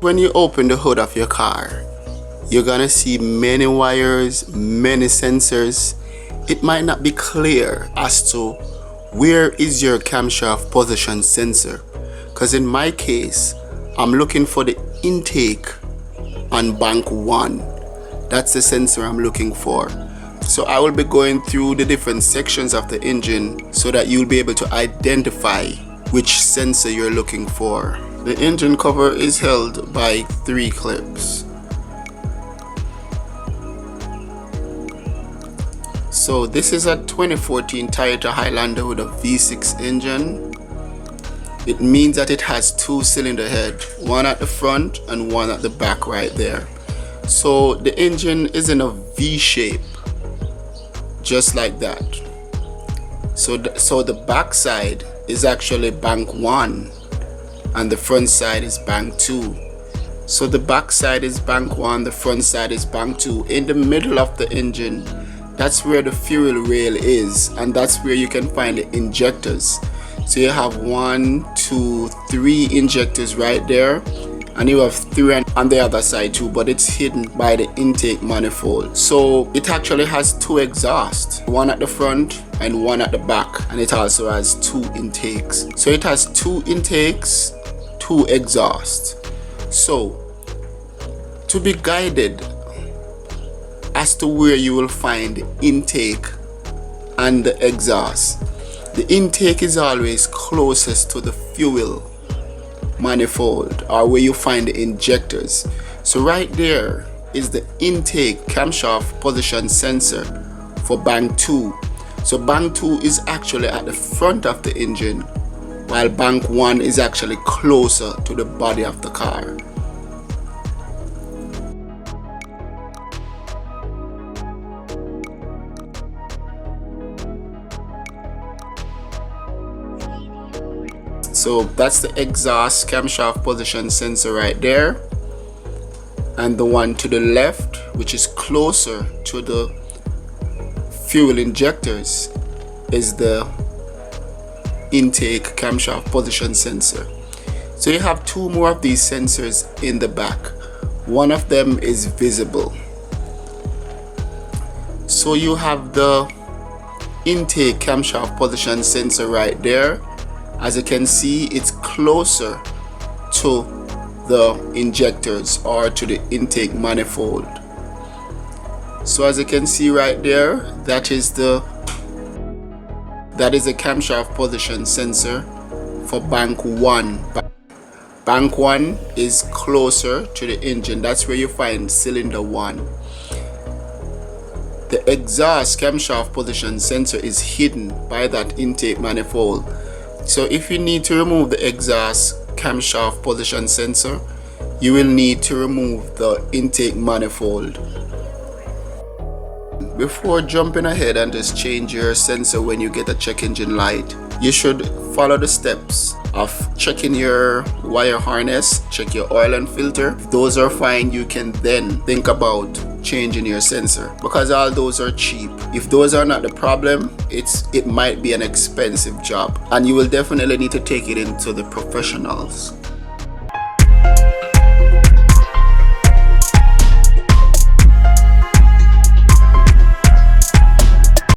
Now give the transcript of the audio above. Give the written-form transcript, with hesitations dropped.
When you open the hood of your car, you're gonna see many wires, many sensors. It might not be clear as to where is your camshaft position sensor, because in my case I'm looking for the intake on bank 1. That's the sensor I'm looking for. So I will be going through the different sections of the engine so that you'll be able to identify which sensor you're looking for. The engine cover is held by 3 clips. So this is a 2014 Toyota Highlander with a V6 engine. It means that it has 2 cylinder head, one at the front and one at the back right there. So the engine is in a V shape, just like that. So the back side is actually bank 1 and the front side is bank 2. So the back side is bank 1, the front side is bank 2. In the middle of the engine, that's where the fuel rail is, and that's where you can find the injectors. So you have 1, 2, 3 injectors right there, and you have 3 on the other side too, but it's hidden by the intake manifold. So it actually has 2 exhausts, one at the front and one at the back, and it also has 2 intakes. So it has 2 intakes, 2 exhausts. So to be guided as to where you will find the intake and the exhaust, the intake is always closest to the fuel manifold, or where you find the injectors. So right there is the intake camshaft position sensor for bank 2. So bank 2 is actually at the front of the engine, while bank 1 is actually closer to the body of the car. So that's the exhaust camshaft position sensor right there, and the one to the left, which is closer to the fuel injectors, is the intake camshaft position sensor. So you have 2 more of these sensors in the back. One of them is visible. So you have the intake camshaft position sensor right there. As you can see, it's closer to the injectors or to the intake manifold. So as you can see right there, that is a camshaft position sensor for bank 1. Bank 1 is closer to the engine. That's where you find cylinder 1. The exhaust camshaft position sensor is hidden by that intake manifold. So if you need to remove the exhaust camshaft position sensor, you will need to remove the intake manifold. Before jumping ahead and just change your sensor when you get a check engine light, you should follow the steps of checking your wire harness, check your oil and filter. If those are fine, you can then think about changing your sensor, because all those are cheap. If those are not the problem, it might be an expensive job, and you will definitely need to take it into the professionals.